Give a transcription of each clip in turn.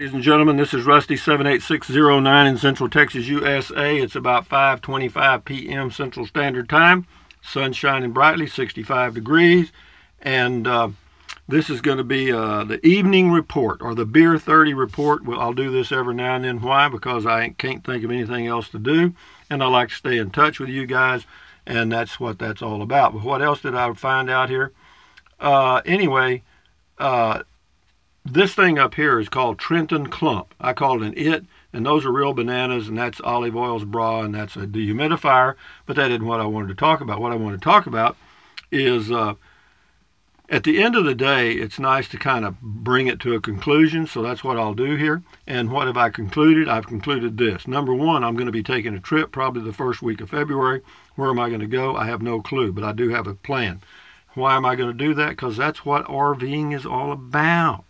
Ladies and gentlemen, this is Rusty 78609 in Central Texas, USA. It's about 5:25 p.m. Central Standard Time. Sun shining brightly, 65 degrees. And this is going to be the evening report, or the Beer 30 report. Well, I'll do this every now and then. Why? Because I can't think of anything else to do. And I like to stay in touch with you guys. And that's what that's all about. But what else did I find out here? This thing up here is called Trenton Clump. I call it an it, and those are real bananas, and that's olive oil's bra, and that's a dehumidifier, but that isn't what I wanted to talk about. What I want to talk about is at the end of the day, it's nice to kind of bring it to a conclusion, so that's what I'll do here. And what have I concluded? I've concluded this. Number one, I'm going to be taking a trip probably the first week of February. Where am I going to go? I have no clue, but I do have a plan. Why am I going to do that? Because that's what RVing is all about.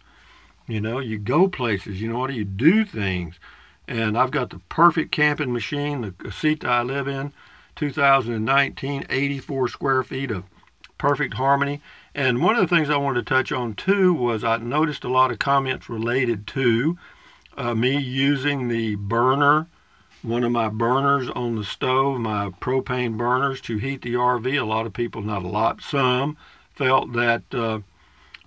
You know, you go places, you know what, you do things. And I've got the perfect camping machine, the Casita I live in, 2019, 84 square feet of perfect harmony. And one of the things I wanted to touch on too was I noticed a lot of comments related to me using the burner, one of my burners on the stove, my propane burners to heat the RV. A lot of people, not a lot, some felt that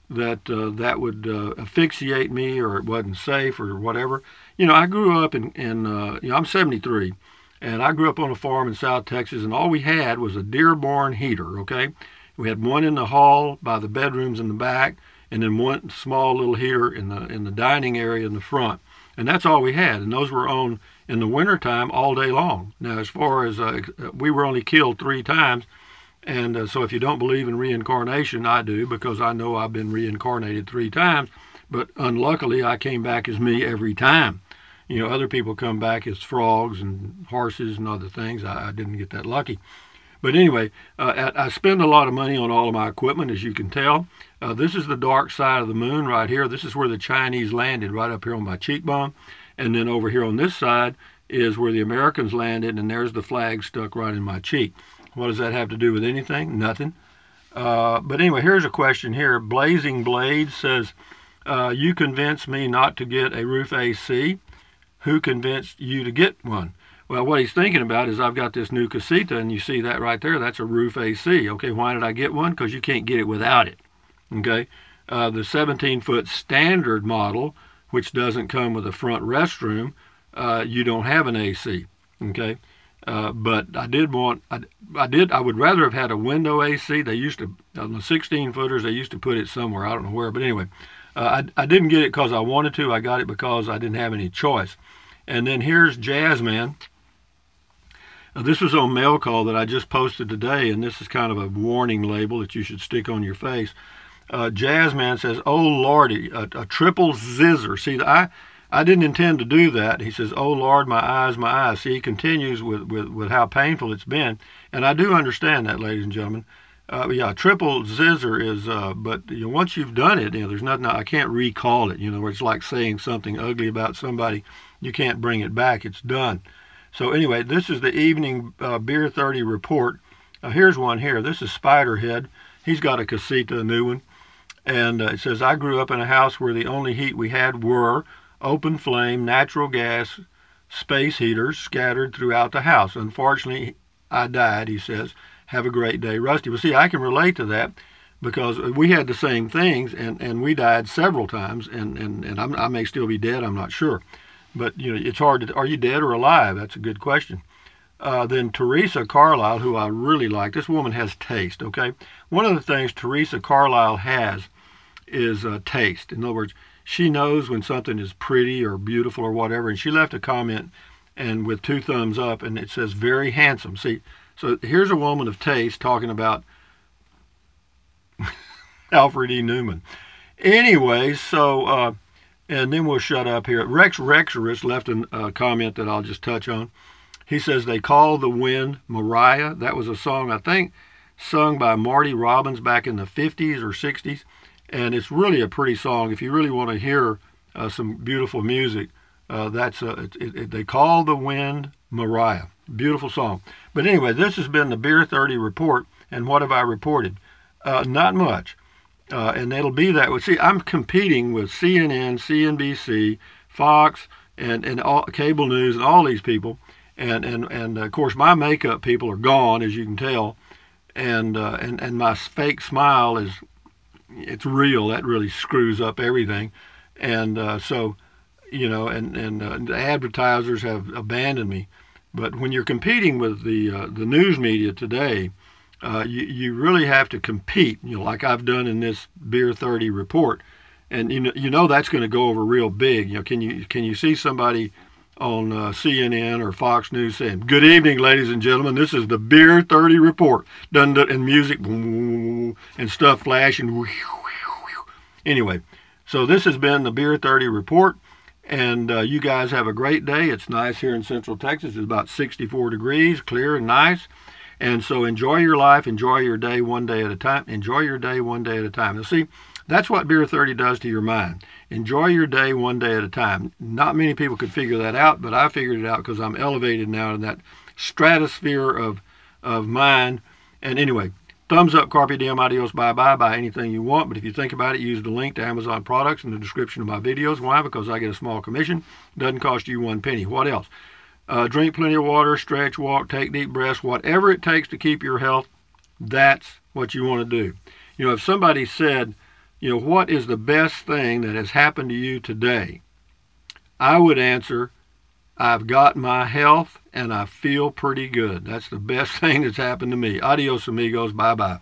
that would asphyxiate me, or it wasn't safe, or whatever. You know, I grew up you know, I'm 73, and I grew up on a farm in South Texas, and all we had was a Dearborn heater, okay? We had one in the hall by the bedrooms in the back, and then one small little heater in the dining area in the front. And that's all we had, and those were on in the wintertime all day long. Now, as far as, we were only killed 3 times, and so if you don't believe in reincarnation, I do, because I know I've been reincarnated 3 times. But unluckily, I came back as me every time. You know, other people come back as frogs and horses and other things. I didn't get that lucky. But anyway, I spend a lot of money on all of my equipment, as you can tell. This is the dark side of the moon right here. This is where the Chinese landed, right up here on my cheekbone. And then over here on this side is where the Americans landed, and there's the flag stuck right in my cheek. What does that have to do with anything? Nothing. But anyway, here's a question here. Blazing Blade says, you convinced me not to get a roof AC. Who convinced you to get one? Well, what he's thinking about is I've got this new Casita, and you see that right there. That's a roof AC. Okay, why did I get one? Because you can't get it without it. Okay, the 17-foot standard model, which doesn't come with a front restroom, you don't have an AC. Okay. But I would rather have had a window AC. They used to, on the 16-footers, they used to put it somewhere. I don't know where, but anyway, I didn't get it because I wanted to. I got it because I didn't have any choice. And then here's Jazzman. This was on Mail Call that I just posted today, and this is kind of a warning label that you should stick on your face. Jazzman says, "Oh Lordy, a triple zizzer." See, I didn't intend to do that. He says, "Oh Lord, my eyes, my eyes." See, he continues with how painful it's been. And I do understand that, ladies and gentlemen. Yeah, triple zizzer is, but you know, once you've done it, you know, there's nothing, I can't recall it, you know, where it's like saying something ugly about somebody. You can't bring it back. It's done. So anyway, this is the evening Beer 30 report. Here's one here. This is Spiderhead. He's got a Casita, a new one. And it says, "I grew up in a house where the only heat we had were open flame, natural gas, space heaters scattered throughout the house. Unfortunately, I died," he says. "Have a great day, Rusty." Well, see, I can relate to that because we had the same things, and we died several times, and I may still be dead, I'm not sure. But, you know, it's hard to, are you dead or alive? That's a good question. Then Teresa Carlisle, who I really like. This woman has taste, okay? One of the things Teresa Carlisle has is taste. In other words, she knows when something is pretty or beautiful or whatever, and she left a comment and with 2 thumbs up, and it says very handsome. See, so here's a woman of taste talking about Alfred E. Newman. Anyway, so, and then we'll shut up here. Rex Rexerus left a comment that I'll just touch on. He says, "They call the wind Mariah." That was a song, I think, sung by Marty Robbins back in the 50s or 60s. And it's really a pretty song. If you really want to hear some beautiful music, they call the wind Mariah. Beautiful song. But anyway, this has been the Beer 30 report. And what have I reported? Not much. And it'll be that way. See, I'm competing with CNN, CNBC, Fox, and all cable news, and all these people, and of course my makeup people are gone, as you can tell, and my fake smile it's real. That really screws up everything, and so the advertisers have abandoned me. But when you're competing with the news media today, you really have to compete, like I've done in this Beer 30 report, and that's going to go over real big. Can you see somebody on CNN or Fox News saying, "Good evening, ladies and gentlemen, this is the Beer 30 report," done, and music and stuff flashing. Anyway, so this has been the Beer 30 report. And you guys have a great day. It's nice here in Central Texas. It's about 64 degrees, clear and nice. And so enjoy your life. Enjoy your day one day at a time. Enjoy your day one day at a time. Now, see, that's what Beer 30 does to your mind. Enjoy your day one day at a time. Not many people could figure that out, but I figured it out because I'm elevated now in that stratosphere of mind. And anyway, thumbs up, carpe diem, adios, bye-bye, buy anything you want. But if you think about it, use the link to Amazon products in the description of my videos. Why? Because I get a small commission. Doesn't cost you 1 penny. What else? Drink plenty of water, stretch, walk, take deep breaths. Whatever it takes to keep your health, that's what you want to do. If somebody said, what is the best thing that has happened to you today? I would answer, I've got my health and I feel pretty good. That's the best thing that's happened to me. Adios, amigos. Bye-bye.